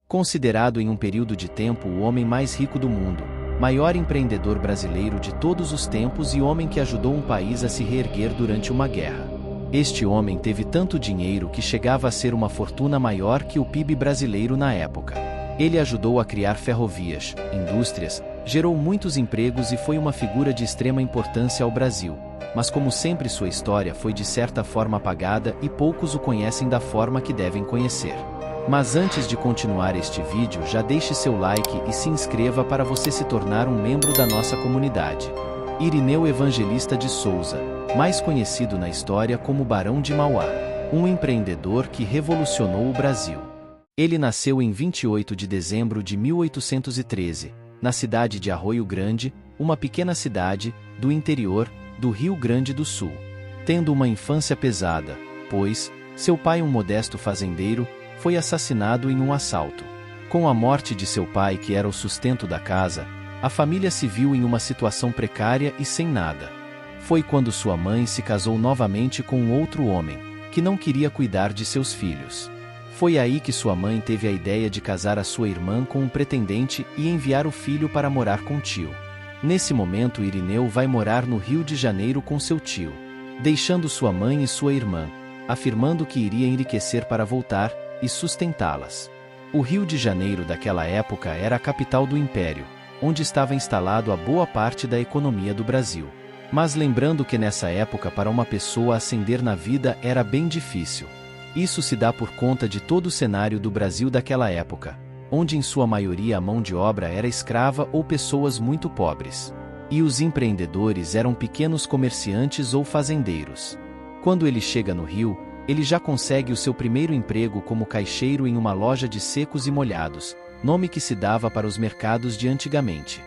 Considerado em um período de tempo o homem mais rico do mundo, maior empreendedor brasileiro de todos os tempos e homem que ajudou um país a se reerguer durante uma guerra. Este homem teve tanto dinheiro que chegava a ser uma fortuna maior que o PIB brasileiro na época. Ele ajudou a criar ferrovias, indústrias, gerou muitos empregos e foi uma figura de extrema importância ao Brasil. Mas como sempre sua história foi de certa forma apagada e poucos o conhecem da forma que devem conhecer. Mas antes de continuar este vídeo, já deixe seu like e se inscreva para você se tornar um membro da nossa comunidade. Irineu Evangelista de Souza, mais conhecido na história como Barão de Mauá, um empreendedor que revolucionou o Brasil. Ele nasceu em 28 de dezembro de 1813, na cidade de Arroio Grande, uma pequena cidade do interior do Rio Grande do Sul. Tendo uma infância pesada, pois seu pai, um modesto fazendeiro, foi assassinado em um assalto. Com a morte de seu pai, que era o sustento da casa, a família se viu em uma situação precária e sem nada. Foi quando sua mãe se casou novamente com outro homem, que não queria cuidar de seus filhos. Foi aí que sua mãe teve a ideia de casar a sua irmã com um pretendente e enviar o filho para morar com o tio. Nesse momento, Irineu vai morar no Rio de Janeiro com seu tio, deixando sua mãe e sua irmã, afirmando que iria enriquecer para voltar e sustentá-las. O Rio de Janeiro daquela época era a capital do Império, onde estava instalado a boa parte da economia do Brasil. Mas lembrando que nessa época para uma pessoa ascender na vida era bem difícil. Isso se dá por conta de todo o cenário do Brasil daquela época, onde em sua maioria a mão de obra era escrava ou pessoas muito pobres. E os empreendedores eram pequenos comerciantes ou fazendeiros. Quando ele chega no Rio, ele já consegue o seu primeiro emprego como caixeiro em uma loja de secos e molhados, nome que se dava para os mercados de antigamente.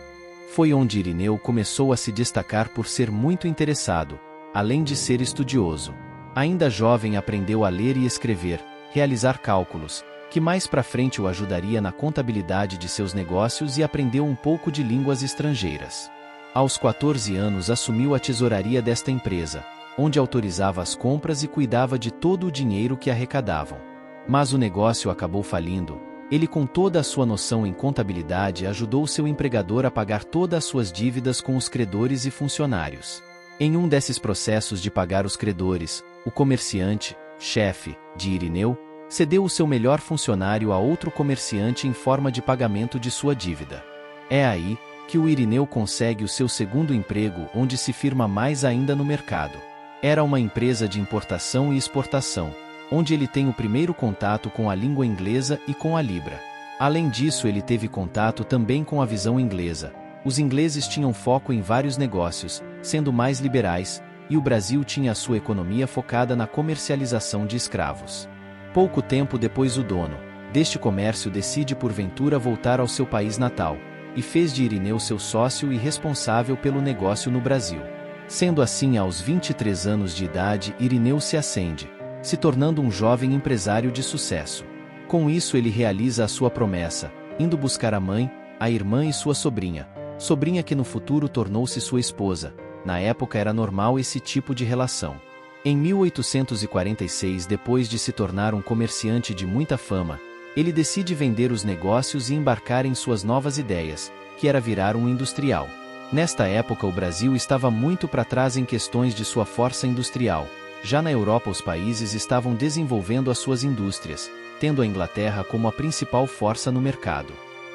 Foi onde Irineu começou a se destacar por ser muito interessado, além de ser estudioso. Ainda jovem aprendeu a ler e escrever, realizar cálculos, que mais pra frente o ajudaria na contabilidade de seus negócios, e aprendeu um pouco de línguas estrangeiras. Aos 14 anos assumiu a tesouraria desta empresa, onde autorizava as compras e cuidava de todo o dinheiro que arrecadavam. Mas o negócio acabou falindo. Ele, com toda a sua noção em contabilidade, ajudou seu empregador a pagar todas as suas dívidas com os credores e funcionários. Em um desses processos de pagar os credores, o comerciante, chefe de Irineu, cedeu o seu melhor funcionário a outro comerciante em forma de pagamento de sua dívida. É aí que o Irineu consegue o seu segundo emprego, onde se firma mais ainda no mercado. Era uma empresa de importação e exportação, onde ele tem o primeiro contato com a língua inglesa e com a libra. Além disso, ele teve contato também com a visão inglesa. Os ingleses tinham foco em vários negócios, sendo mais liberais, e o Brasil tinha a sua economia focada na comercialização de escravos. Pouco tempo depois, o dono deste comércio decide porventura voltar ao seu país natal, e fez de Irineu seu sócio e responsável pelo negócio no Brasil. Sendo assim, aos 23 anos de idade, Irineu se acende, se tornando um jovem empresário de sucesso. Com isso, ele realiza a sua promessa, indo buscar a mãe, a irmã e sua sobrinha que no futuro tornou-se sua esposa. Na época era normal esse tipo de relação. Em 1846, depois de se tornar um comerciante de muita fama, ele decide vender os negócios e embarcar em suas novas ideias, que era virar um industrial. Nesta época o Brasil estava muito para trás em questões de sua força industrial. Já na Europa os países estavam desenvolvendo as suas indústrias, tendo a Inglaterra como a principal força no mercado.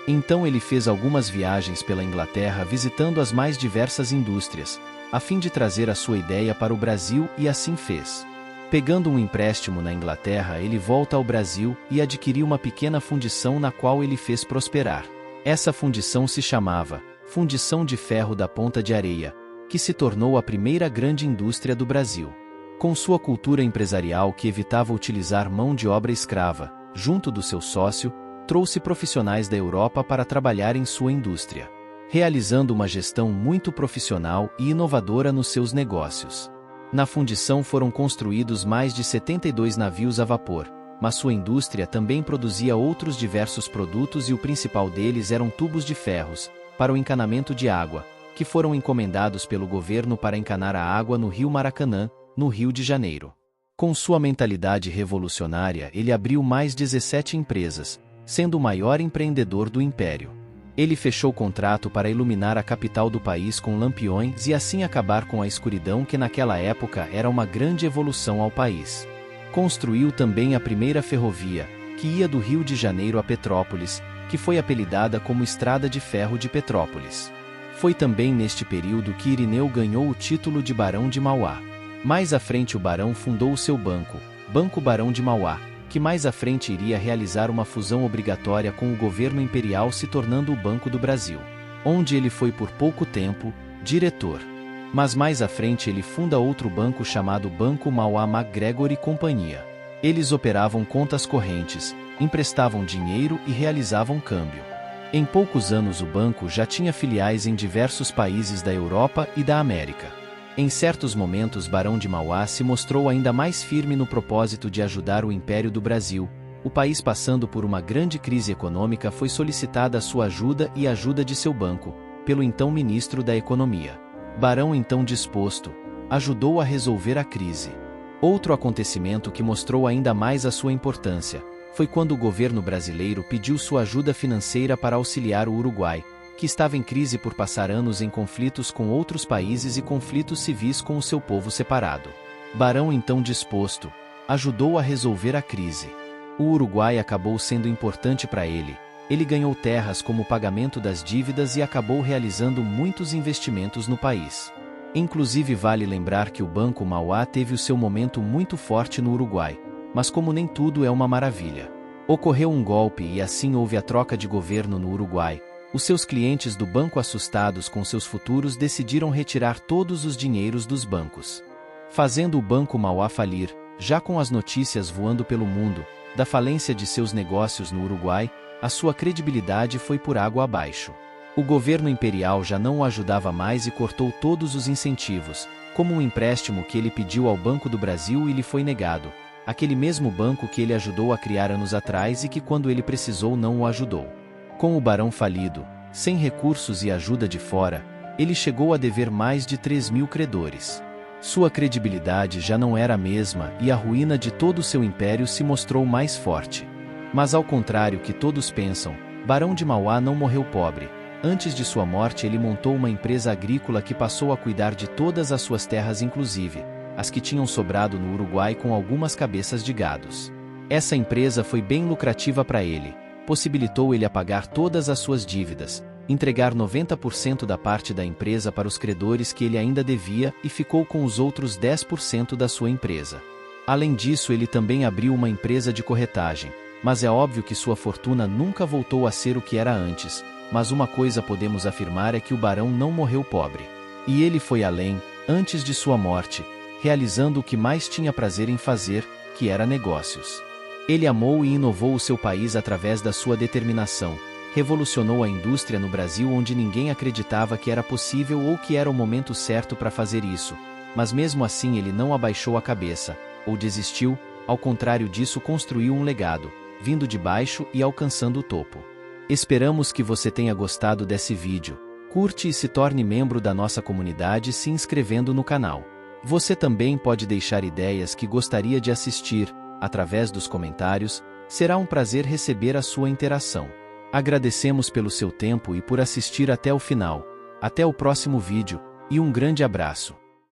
Então ele fez algumas viagens pela Inglaterra visitando as mais diversas indústrias, a fim de trazer a sua ideia para o Brasil, e assim fez. Pegando um empréstimo na Inglaterra, ele volta ao Brasil e adquiriu uma pequena fundição na qual ele fez prosperar. Essa fundição se chamava Fundição de Ferro da Ponta de Areia, que se tornou a primeira grande indústria do Brasil. Com sua cultura empresarial que evitava utilizar mão de obra escrava, junto do seu sócio, trouxe profissionais da Europa para trabalhar em sua indústria, realizando uma gestão muito profissional e inovadora nos seus negócios. Na fundição foram construídos mais de 72 navios a vapor, mas sua indústria também produzia outros diversos produtos, e o principal deles eram tubos de ferros, para o encanamento de água, que foram encomendados pelo governo para encanar a água no Rio Maracanã, no Rio de Janeiro. Com sua mentalidade revolucionária, ele abriu mais 17 empresas, sendo o maior empreendedor do império. Ele fechou contrato para iluminar a capital do país com lampiões e assim acabar com a escuridão que naquela época era uma grande evolução ao país. Construiu também a primeira ferrovia, que ia do Rio de Janeiro a Petrópolis, que foi apelidada como Estrada de Ferro de Petrópolis. Foi também neste período que Irineu ganhou o título de Barão de Mauá. Mais à frente o barão fundou o seu banco, Banco Barão de Mauá, que mais à frente iria realizar uma fusão obrigatória com o governo imperial, se tornando o Banco do Brasil, onde ele foi por pouco tempo diretor. Mas mais à frente ele funda outro banco chamado Banco Mauá MacGregor e Companhia. Eles operavam contas correntes, emprestavam dinheiro e realizavam câmbio. Em poucos anos o banco já tinha filiais em diversos países da Europa e da América. Em certos momentos Barão de Mauá se mostrou ainda mais firme no propósito de ajudar o Império do Brasil. O país passando por uma grande crise econômica, foi solicitada a sua ajuda e a ajuda de seu banco, pelo então ministro da Economia. Barão, então disposto, ajudou a resolver a crise. Outro acontecimento que mostrou ainda mais a sua importância foi quando o governo brasileiro pediu sua ajuda financeira para auxiliar o Uruguai, que estava em crise por passar anos em conflitos com outros países e conflitos civis com o seu povo separado. Barão, então disposto, ajudou a resolver a crise. O Uruguai acabou sendo importante para ele. Ele ganhou terras como pagamento das dívidas e acabou realizando muitos investimentos no país. Inclusive vale lembrar que o Banco Mauá teve o seu momento muito forte no Uruguai, mas como nem tudo é uma maravilha. Ocorreu um golpe e assim houve a troca de governo no Uruguai. Os seus clientes do banco, assustados com seus futuros, decidiram retirar todos os dinheiros dos bancos, fazendo o Banco Mauá falir. Já com as notícias voando pelo mundo da falência de seus negócios no Uruguai, a sua credibilidade foi por água abaixo. O governo imperial já não o ajudava mais e cortou todos os incentivos, como um empréstimo que ele pediu ao Banco do Brasil e lhe foi negado, aquele mesmo banco que ele ajudou a criar anos atrás e que quando ele precisou não o ajudou. Com o barão falido, sem recursos e ajuda de fora, ele chegou a dever mais de 3.000 credores. Sua credibilidade já não era a mesma e a ruína de todo o seu império se mostrou mais forte. Mas ao contrário que todos pensam, Barão de Mauá não morreu pobre. Antes de sua morte ele montou uma empresa agrícola que passou a cuidar de todas as suas terras, inclusive as que tinham sobrado no Uruguai, com algumas cabeças de gados. Essa empresa foi bem lucrativa para ele, possibilitou ele pagar todas as suas dívidas, entregar 90% da parte da empresa para os credores que ele ainda devia e ficou com os outros 10% da sua empresa. Além disso, ele também abriu uma empresa de corretagem, mas é óbvio que sua fortuna nunca voltou a ser o que era antes. Mas uma coisa podemos afirmar é que o barão não morreu pobre. E ele foi além, antes de sua morte, realizando o que mais tinha prazer em fazer, que era negócios. Ele amou e inovou o seu país através da sua determinação, revolucionou a indústria no Brasil onde ninguém acreditava que era possível ou que era o momento certo para fazer isso, mas mesmo assim ele não abaixou a cabeça, ou desistiu, ao contrário disso construiu um legado, vindo de baixo e alcançando o topo. Esperamos que você tenha gostado desse vídeo. Curte e se torne membro da nossa comunidade se inscrevendo no canal. Você também pode deixar ideias que gostaria de assistir, através dos comentários. Será um prazer receber a sua interação. Agradecemos pelo seu tempo e por assistir até o final. Até o próximo vídeo, e um grande abraço.